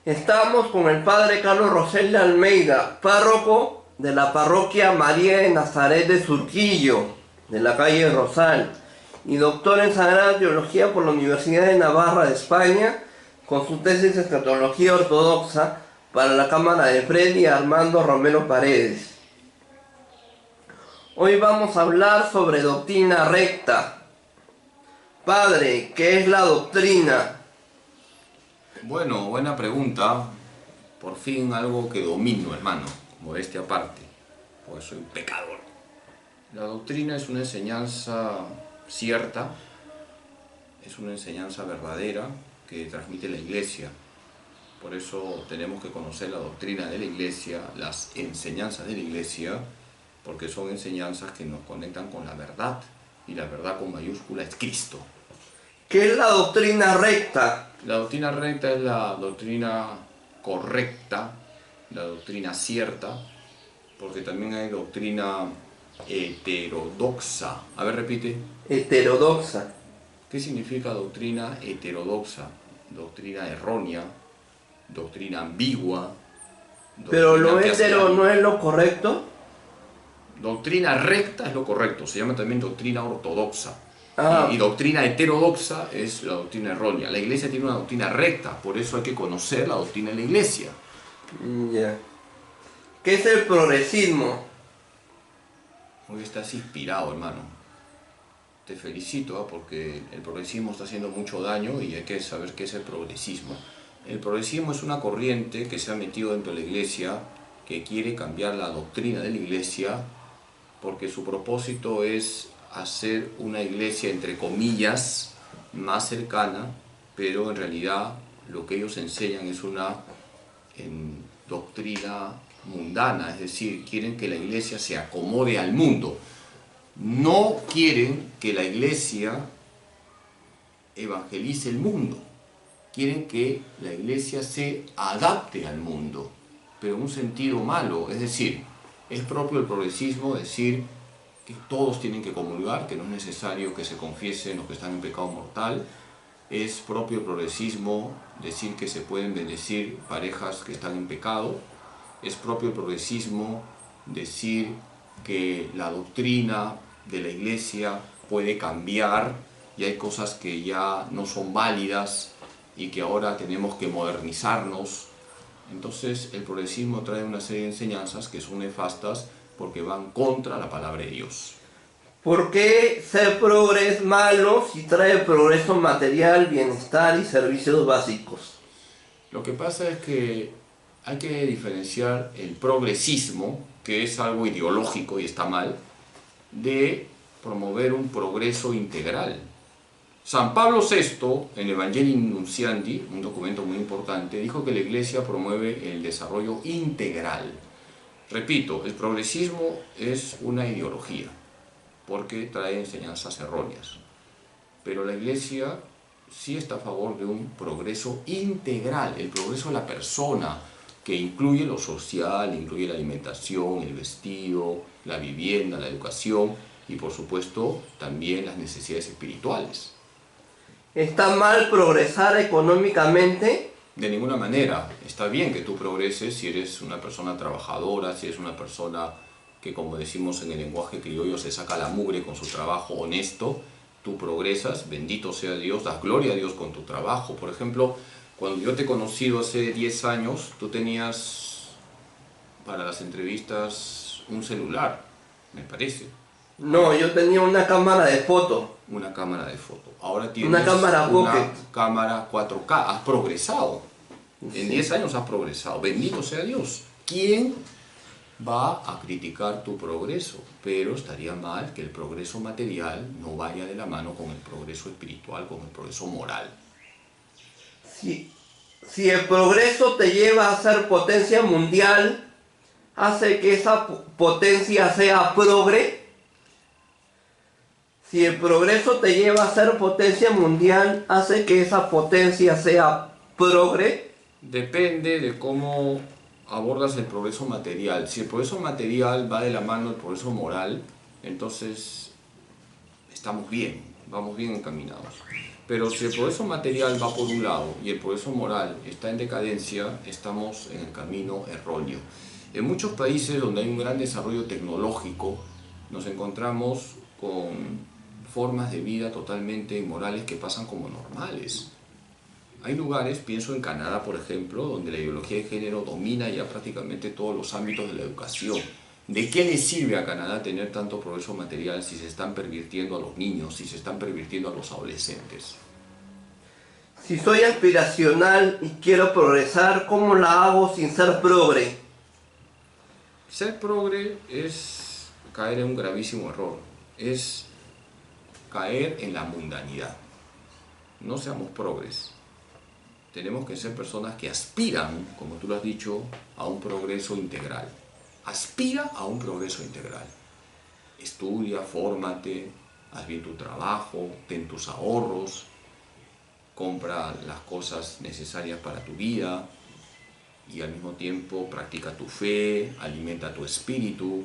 Estamos con el padre Carlos Rosel Almeida, párroco de la parroquia María de Nazaret de Surquillo, de la calle Rosal, y doctor en Sagrada Teología por la Universidad de Navarra de España, con su tesis de Escatología Ortodoxa para la Cámara de Freddy Armando Romero Paredes. Hoy vamos a hablar sobre doctrina recta. Padre, ¿qué es la doctrina? Bueno, buena pregunta. Por fin algo que domino, hermano, modestia aparte, porque soy un pecador. La doctrina es una enseñanza cierta, es una enseñanza verdadera que transmite la Iglesia. Por eso tenemos que conocer la doctrina de la Iglesia, las enseñanzas de la Iglesia, porque son enseñanzas que nos conectan con la verdad, y la verdad con mayúscula es Cristo. ¿Qué es la doctrina recta? La doctrina recta es la doctrina correcta, la doctrina cierta, porque también hay doctrina heterodoxa. A ver, repite. Heterodoxa. ¿Qué significa doctrina heterodoxa? Doctrina errónea, doctrina ambigua. Pero lo que hetero no es lo correcto. Doctrina recta es lo correcto, se llama también doctrina ortodoxa. Y doctrina heterodoxa es la doctrina errónea. La Iglesia tiene una doctrina recta, por eso hay que conocer la doctrina de la Iglesia. Ya. ¿Qué es el progresismo? Hoy estás inspirado, hermano. Te felicito, porque el progresismo está haciendo mucho daño y hay que saber qué es el progresismo. El progresismo es una corriente que se ha metido dentro de la Iglesia, que quiere cambiar la doctrina de la Iglesia, porque su propósito es hacer una iglesia, entre comillas, más cercana, pero en realidad lo que ellos enseñan es una doctrina mundana, es decir, quieren que la iglesia se acomode al mundo. No quieren que la iglesia evangelice el mundo, quieren que la iglesia se adapte al mundo, pero en un sentido malo, es decir, es propio del progresismo decir que todos tienen que comulgar, que no es necesario que se confiesen los que están en pecado mortal. Es propio del progresismo decir que se pueden bendecir parejas que están en pecado. Es propio del progresismo decir que la doctrina de la Iglesia puede cambiar y hay cosas que ya no son válidas y que ahora tenemos que modernizarnos. Entonces el progresismo trae una serie de enseñanzas que son nefastas porque van contra la palabra de Dios. ¿Por qué ser progre es malo si trae progreso material, bienestar y servicios básicos? Lo que pasa es que hay que diferenciar el progresismo, que es algo ideológico y está mal, de promover un progreso integral. San Pablo VI, en Evangelii Nuntiandi, un documento muy importante, dijo que la Iglesia promueve el desarrollo integral. Repito, el progresismo es una ideología, porque trae enseñanzas erróneas. Pero la Iglesia sí está a favor de un progreso integral, el progreso de la persona, que incluye lo social, incluye la alimentación, el vestido, la vivienda, la educación y por supuesto también las necesidades espirituales. ¿Está mal progresar económicamente? De ninguna manera. Está bien que tú progreses si eres una persona trabajadora, si eres una persona que, como decimos en el lenguaje criollo, se saca la mugre con su trabajo honesto. Tú progresas, bendito sea Dios, das gloria a Dios con tu trabajo. Por ejemplo, cuando yo te he conocido hace 10 años, tú tenías para las entrevistas un celular, me parece. No, yo tenía una cámara de foto. Una cámara de foto. Ahora tienes una cámara Pocket. Cámara 4K. Has progresado. En 10 años has progresado. Bendito sea Dios. ¿Quién va a criticar tu progreso? Pero estaría mal que el progreso material no vaya de la mano con el progreso espiritual, con el progreso moral. Si el progreso te lleva a ser potencia mundial, ¿hace que esa potencia sea progre? Si el progreso te lleva a ser potencia mundial, ¿hace que esa potencia sea progre? Depende de cómo abordas el progreso material. Si el progreso material va de la mano del progreso moral, entonces estamos bien, vamos bien encaminados. Pero si el progreso material va por un lado y el progreso moral está en decadencia, estamos en el camino erróneo. En muchos países donde hay un gran desarrollo tecnológico, nos encontramos con formas de vida totalmente inmorales que pasan como normales. Hay lugares, pienso en Canadá por ejemplo, donde la ideología de género domina ya prácticamente todos los ámbitos de la educación. ¿De qué le sirve a Canadá tener tanto progreso material si se están pervirtiendo a los niños, si se están pervirtiendo a los adolescentes? Si soy aspiracional y quiero progresar, ¿cómo la hago sin ser progre? Ser progre es caer en un gravísimo error, es caer en la mundanidad. No seamos progres. Tenemos que ser personas que aspiran, como tú lo has dicho, a un progreso integral. Aspira a un progreso integral. Estudia, fórmate, haz bien tu trabajo, ten tus ahorros, compra las cosas necesarias para tu vida y al mismo tiempo practica tu fe, alimenta tu espíritu,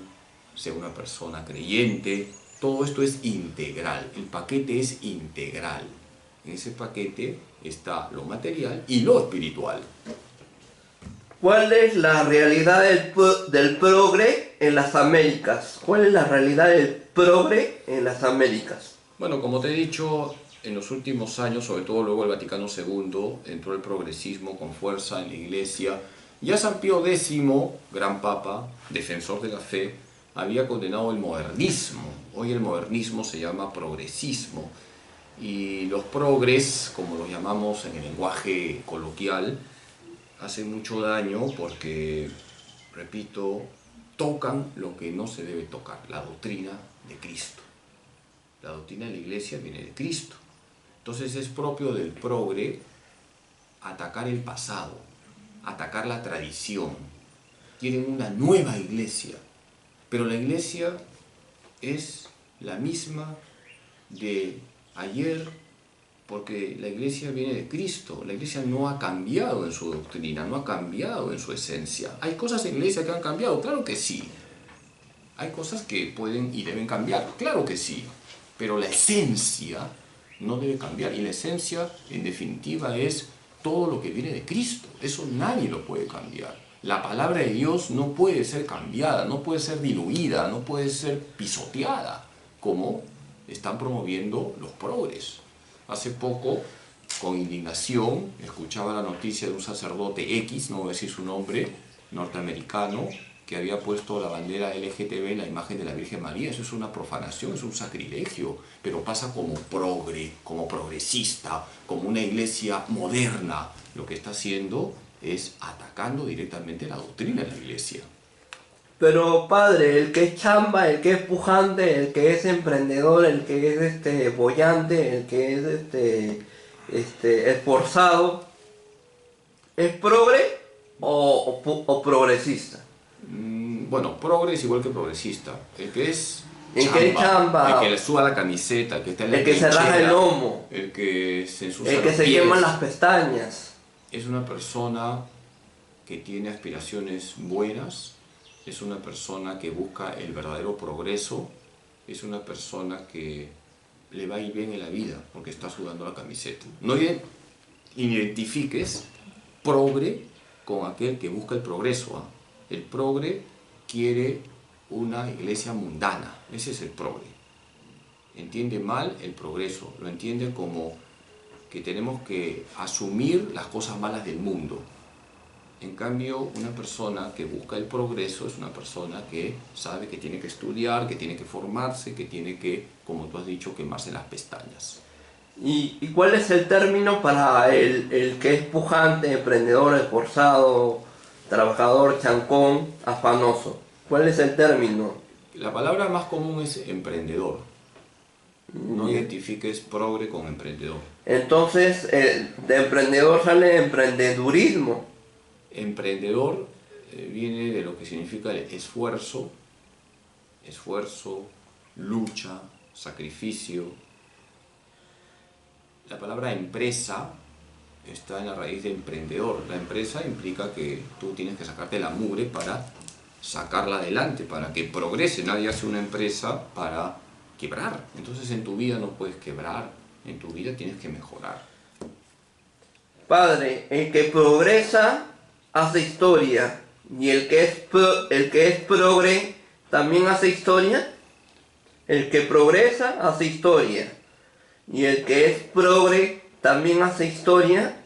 sea una persona creyente. Todo esto es integral, el paquete es integral. En ese paquete está lo material y lo espiritual. ¿Cuál es la realidad del progre en las Américas? ¿Cuál es la realidad del progre en las Américas? Bueno, como te he dicho, en los últimos años, sobre todo luego del Vaticano II, entró el progresismo con fuerza en la Iglesia. Ya San Pío X, gran papa, defensor de la fe, había condenado el modernismo. Hoy el modernismo se llama progresismo. Y los progres, como los llamamos en el lenguaje coloquial, hacen mucho daño porque, repito, tocan lo que no se debe tocar, la doctrina de Cristo. La doctrina de la Iglesia viene de Cristo. Entonces es propio del progre atacar el pasado, atacar la tradición. Quieren una nueva iglesia, pero la iglesia es la misma de ayer, porque la iglesia viene de Cristo. La iglesia no ha cambiado en su doctrina, no ha cambiado en su esencia. ¿Hay cosas en la iglesia que han cambiado? Claro que sí. Hay cosas que pueden y deben cambiar, claro que sí. Pero la esencia no debe cambiar. Y la esencia, en definitiva, es todo lo que viene de Cristo. Eso nadie lo puede cambiar. La palabra de Dios no puede ser cambiada, no puede ser diluida, no puede ser pisoteada, como están promoviendo los progres. Hace poco, con indignación, escuchaba la noticia de un sacerdote X, no voy a decir su nombre, norteamericano, que había puesto la bandera LGTB en la imagen de la Virgen María. Eso es una profanación, es un sacrilegio, pero pasa como progre, como progresista, como una iglesia moderna. Lo que está haciendo es atacando directamente la doctrina de la iglesia. Pero padre, el que es chamba, el que es pujante, el que es emprendedor, el que es boyante, el que es esforzado, ¿es progre o progresista? Bueno, progre es igual que progresista. El que es El que es chamba, el que le suba la camiseta, el que está en la el que se raja el trinchera, lomo, el que se ensucia el que los se pies, queman las pestañas. es una persona que tiene aspiraciones buenas, es una persona que busca el verdadero progreso, es una persona que le va a ir bien en la vida porque está sudando la camiseta. No identifiques progre con aquel que busca el progreso, ¿ah? El progre quiere una iglesia mundana, ese es el progre. Entiende mal el progreso, lo entiende como que tenemos que asumir las cosas malas del mundo. En cambio, una persona que busca el progreso es una persona que sabe que tiene que estudiar, que tiene que formarse, que tiene que, como tú has dicho, quemarse las pestañas. ¿Y cuál es el término para el que es pujante, emprendedor, esforzado, trabajador, chancón, afanoso? ¿Cuál es el término? La palabra más común es emprendedor. No identifiques progre con emprendedor. Entonces, de emprendedor sale emprendedurismo. Emprendedor viene de lo que significa el esfuerzo, lucha, sacrificio. La palabra empresa está en la raíz de emprendedor. La empresa implica que tú tienes que sacarte la mugre para sacarla adelante, para que progrese. Nadie hace una empresa para quebrar. Entonces en tu vida no puedes quebrar, en tu vida tienes que mejorar. Padre, el que progresa hace historia y el que es progre también hace historia. El que progresa hace historia y el que es progre también hace historia.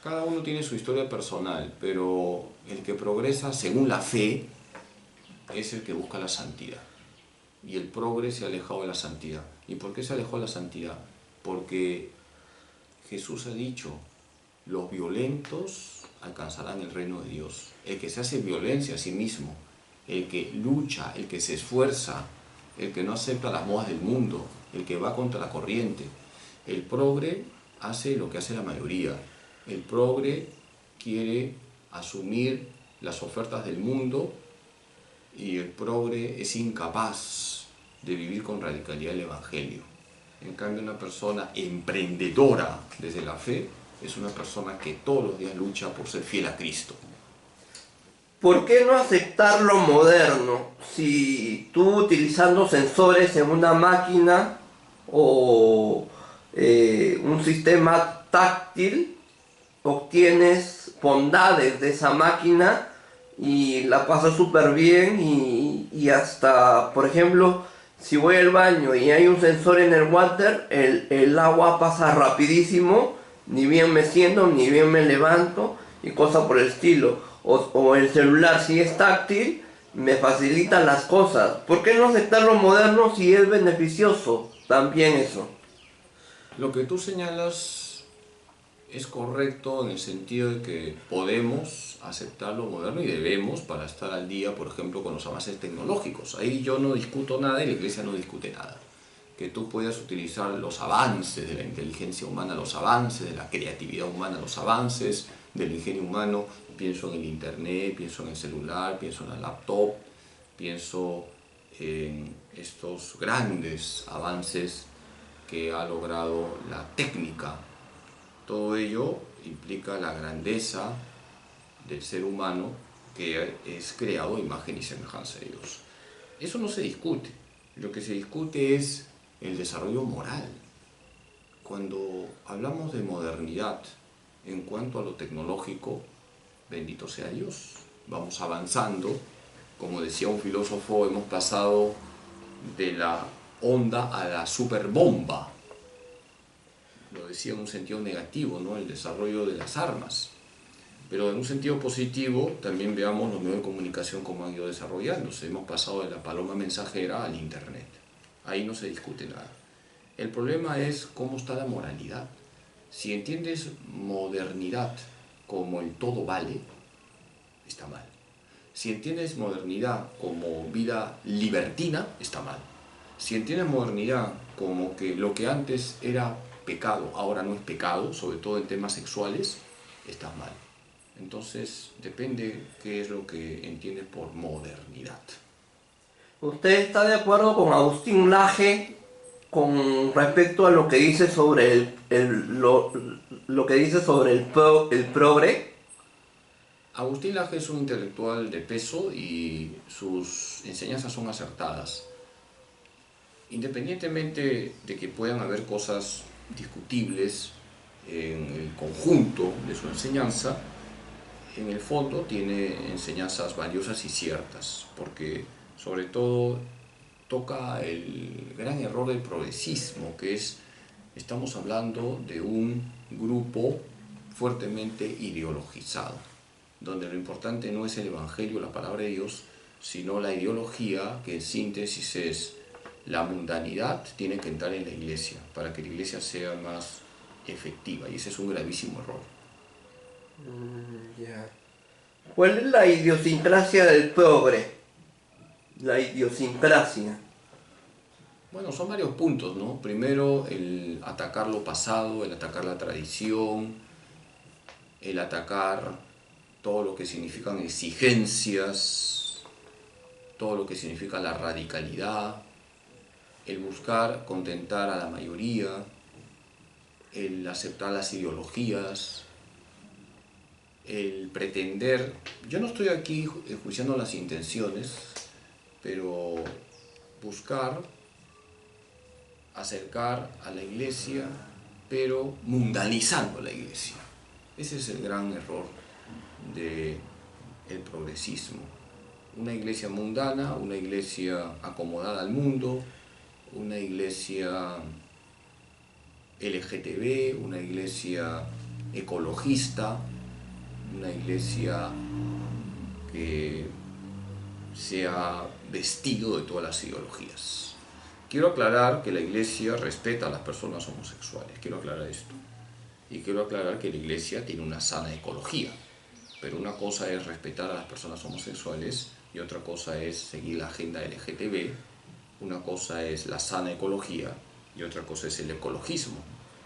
Cada uno tiene su historia personal, pero el que progresa según la fe es el que busca la santidad. Y el progre se ha alejado de la santidad. ¿Y por qué se alejó de la santidad? Porque Jesús ha dicho, los violentos alcanzarán el reino de Dios. El que se hace violencia a sí mismo, el que lucha, el que se esfuerza, el que no acepta las modas del mundo, el que va contra la corriente. El progre hace lo que hace la mayoría. El progre quiere asumir las ofertas del mundo y el progre es incapaz de vivir con radicalidad el Evangelio. En cambio, una persona emprendedora desde la fe es una persona que todos los días lucha por ser fiel a Cristo. ¿Por qué no aceptar lo moderno? Si tú utilizando sensores en una máquina o un sistema táctil obtienes bondades de esa máquina y la pasas súper bien y hasta, por ejemplo, si voy al baño y hay un sensor en el water, el agua pasa rapidísimo, ni bien me siento, ni bien me levanto y cosas por el estilo. O el celular, si es táctil, me facilita las cosas. ¿Por qué no aceptar lo moderno si es beneficioso? También eso. Lo que tú señalas es correcto en el sentido de que podemos aceptar lo moderno y debemos para estar al día, por ejemplo, con los avances tecnológicos. Ahí yo no discuto nada y la Iglesia no discute nada. Que tú puedas utilizar los avances de la inteligencia humana, los avances de la creatividad humana, los avances del ingenio humano. Pienso en el internet, pienso en el celular, pienso en la laptop, pienso en estos grandes avances que ha logrado la técnica. Todo ello implica la grandeza del ser humano que es creado a imagen y semejanza de Dios. Eso no se discute. Lo que se discute es el desarrollo moral. Cuando hablamos de modernidad en cuanto a lo tecnológico, bendito sea Dios, vamos avanzando. Como decía un filósofo, hemos pasado de la onda a la superbomba. Lo decía en un sentido negativo, ¿no? El desarrollo de las armas. Pero en un sentido positivo, también veamos los medios de comunicación cómo han ido desarrollándose. Hemos pasado de la paloma mensajera al internet. Ahí no se discute nada. El problema es cómo está la moralidad. Si entiendes modernidad como el todo vale, está mal. Si entiendes modernidad como vida libertina, está mal. Si entiendes modernidad como que lo que antes era pecado, ahora no es pecado, sobre todo en temas sexuales, está mal. Entonces, depende qué es lo que entiendes por modernidad. ¿Usted está de acuerdo con Agustín Laje con respecto a lo que dice sobre lo que dice sobre el progre? Agustín Laje es un intelectual de peso y sus enseñanzas son acertadas. Independientemente de que puedan haber cosas discutibles en el conjunto de su enseñanza, en el fondo tiene enseñanzas valiosas y ciertas, porque sobre todo toca el gran error del progresismo, que es, estamos hablando de un grupo fuertemente ideologizado, donde lo importante no es el Evangelio, la palabra de Dios, sino la ideología, que en síntesis es la mundanidad tiene que entrar en la iglesia, para que la iglesia sea más efectiva, y ese es un gravísimo error. Ya. ¿Cuál es la idiosincrasia del progre? La idiosincrasia. Bueno, son varios puntos, ¿no? Primero, el atacar lo pasado, el atacar la tradición, el atacar todo lo que significan exigencias, todo lo que significa la radicalidad, el buscar contentar a la mayoría, el aceptar las ideologías, el pretender. Yo no estoy aquí juiciando las intenciones, pero buscar acercar a la iglesia, pero mundanizando la iglesia. Ese es el gran error del progresismo. Una iglesia mundana, una iglesia acomodada al mundo, una iglesia LGTB, una iglesia ecologista, una iglesia que se ha vestido de todas las ideologías. Quiero aclarar que la iglesia respeta a las personas homosexuales, quiero aclarar esto. Y quiero aclarar que la iglesia tiene una sana ecología, pero una cosa es respetar a las personas homosexuales y otra cosa es seguir la agenda LGTB, una cosa es la sana ecología y otra cosa es el ecologismo,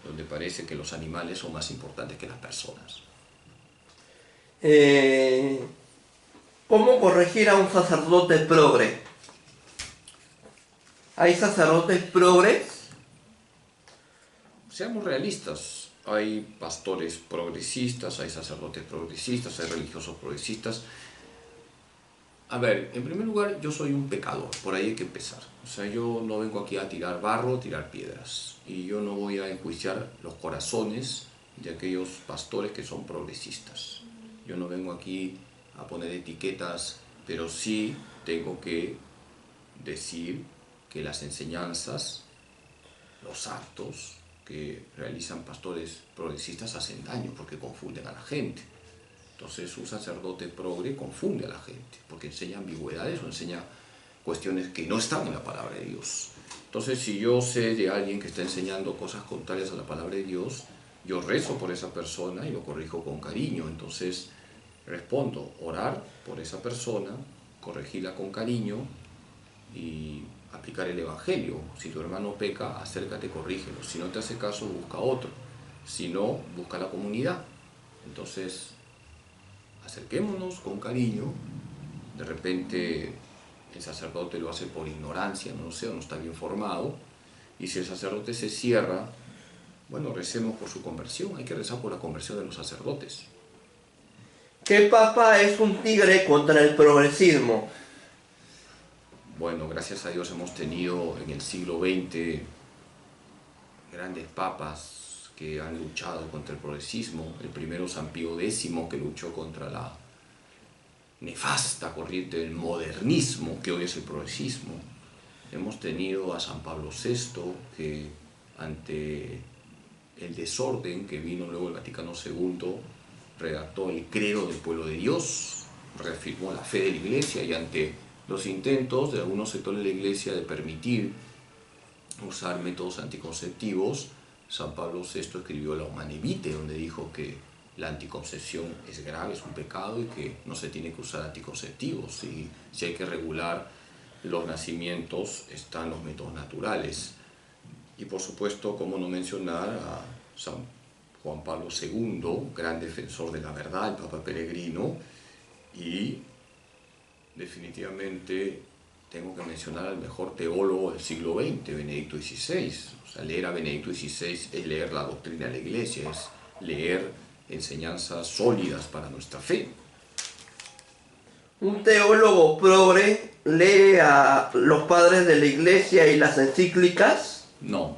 donde parece que los animales son más importantes que las personas. ¿Cómo corregir a un sacerdote progre? ¿Hay sacerdotes progres? Seamos realistas, hay pastores progresistas, hay sacerdotes progresistas, hay religiosos progresistas. A ver, en primer lugar, yo soy un pecador, por ahí hay que empezar. O sea, yo no vengo aquí a tirar barro, tirar piedras. Y yo no voy a enjuiciar los corazones de aquellos pastores que son progresistas. Yo no vengo aquí a poner etiquetas, pero sí tengo que decir que las enseñanzas, los actos que realizan pastores progresistas hacen daño porque confunden a la gente. Entonces un sacerdote progre confunde a la gente porque enseña ambigüedades o enseña cuestiones que no están en la palabra de Dios. Entonces si yo sé de alguien que está enseñando cosas contrarias a la palabra de Dios, yo rezo por esa persona y lo corrijo con cariño. Entonces respondo, orar por esa persona, corregirla con cariño y aplicar el evangelio. Si tu hermano peca, acércate, corrígelo. Si no te hace caso, busca otro. Si no, busca la comunidad. Entonces, acerquémonos con cariño. De repente el sacerdote lo hace por ignorancia, no lo sé, o no está bien formado. Y si el sacerdote se cierra, bueno, recemos por su conversión. Hay que rezar por la conversión de los sacerdotes. ¿Qué papa es un tigre contra el progresismo? Bueno, gracias a Dios hemos tenido en el siglo XX grandes papas que han luchado contra el progresismo. El primero, San Pío X, que luchó contra la nefasta corriente del modernismo que hoy es el progresismo. Hemos tenido a San Pablo VI, que ante el desorden que vino luego el Vaticano II, redactó el credo del pueblo de Dios, reafirmó la fe de la Iglesia, y ante los intentos de algunos sectores de la Iglesia de permitir usar métodos anticonceptivos, San Pablo VI escribió la Humanae Vitae, donde dijo que la anticoncepción es grave, es un pecado y que no se tiene que usar anticonceptivos. Y si hay que regular los nacimientos, están los métodos naturales. Y por supuesto, cómo no mencionar a San Juan Pablo II, gran defensor de la verdad, el Papa peregrino, y definitivamente tengo que mencionar al mejor teólogo del siglo XX, Benedicto XVI. O sea, leer a Benedicto XVI es leer la doctrina de la Iglesia, es leer enseñanzas sólidas para nuestra fe. ¿Un teólogo progre lee a los padres de la Iglesia y las encíclicas? No,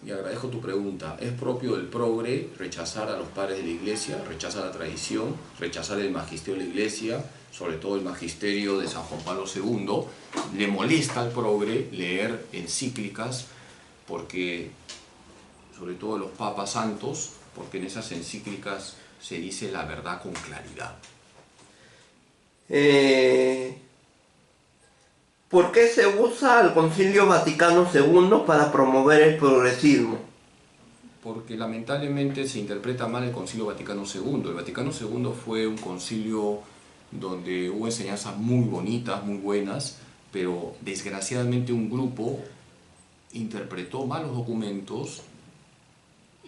y agradezco tu pregunta. Es propio del progre rechazar a los padres de la Iglesia, rechazar la tradición, rechazar el magisterio de la Iglesia, sobre todo el magisterio de San Juan Pablo II. Le molesta al progre leer encíclicas porque, sobre todo los papas santos, porque en esas encíclicas se dice la verdad con claridad. ¿Por qué se usa al Concilio Vaticano II para promover el progresismo? Porque lamentablemente se interpreta mal el Concilio Vaticano II. El Vaticano II fue un concilio donde hubo enseñanzas muy bonitas, muy buenas, pero desgraciadamente un grupo interpretó mal los documentos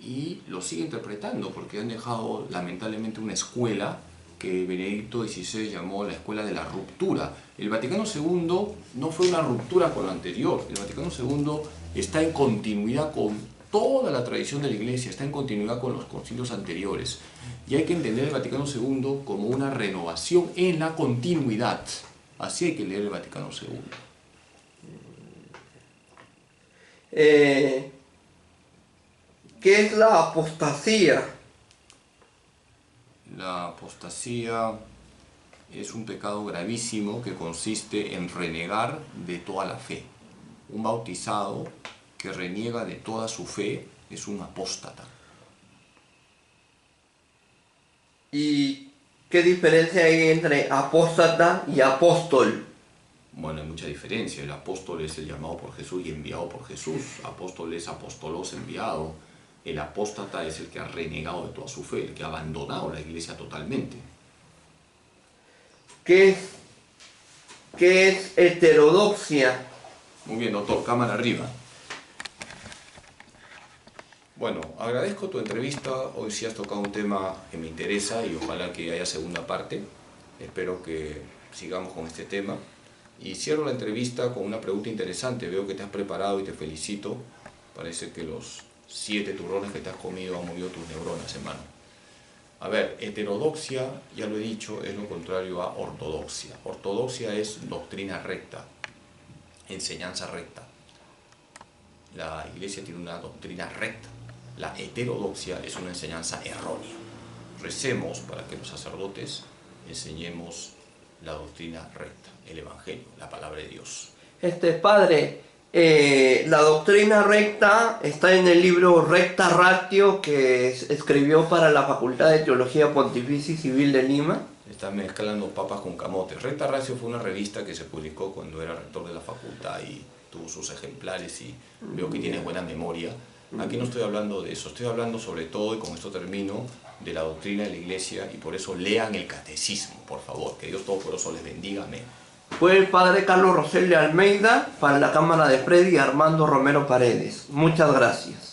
y los sigue interpretando, porque han dejado lamentablemente una escuela que Benedicto XVI llamó la escuela de la ruptura. El Vaticano II no fue una ruptura con lo anterior. El Vaticano II está en continuidad con toda la tradición de la Iglesia, está en continuidad con los concilios anteriores. Y hay que entender el Vaticano II como una renovación en la continuidad. Así hay que leer el Vaticano II. ¿Qué es la apostasía? La apostasía es un pecado gravísimo que consiste en renegar de toda la fe. Un bautizado que reniega de toda su fe es un apóstata. ¿Y qué diferencia hay entre apóstata y apóstol? Bueno, hay mucha diferencia. El apóstol es el llamado por Jesús y enviado por Jesús. Apóstol es apóstolos, enviado. El apóstata es el que ha renegado de toda su fe, el que ha abandonado la iglesia totalmente. ¿Qué es heterodoxia? Muy bien, doctor, cámara arriba. Bueno, agradezco tu entrevista. Hoy sí has tocado un tema que me interesa y ojalá que haya segunda parte. Espero que sigamos con este tema. Y cierro la entrevista con una pregunta interesante. Veo que te has preparado y te felicito. Parece que los 7 turrones que te has comido han movido tus neuronas, hermano. A ver, heterodoxia, ya lo he dicho, es lo contrario a ortodoxia. Ortodoxia es doctrina recta, enseñanza recta. La iglesia tiene una doctrina recta. La heterodoxia es una enseñanza errónea. Recemos para que los sacerdotes enseñemos la doctrina recta, el Evangelio, la palabra de Dios. Padre, la doctrina recta está en el libro Recta Ratio que escribió para la Facultad de Teología Pontificia y Civil de Lima. Están mezclando papas con camotes. Recta Ratio fue una revista que se publicó cuando era rector de la facultad y tuvo sus ejemplares y veo que tiene buena memoria. Aquí no estoy hablando de eso, estoy hablando sobre todo, y con esto termino, de la doctrina de la iglesia, y por eso lean el catecismo, por favor. Que Dios Todopoderoso les bendiga. Amén. Fue el padre Carlos Rosel de Almeida para la cámara de Freddy y Armando Romero Paredes. Muchas gracias.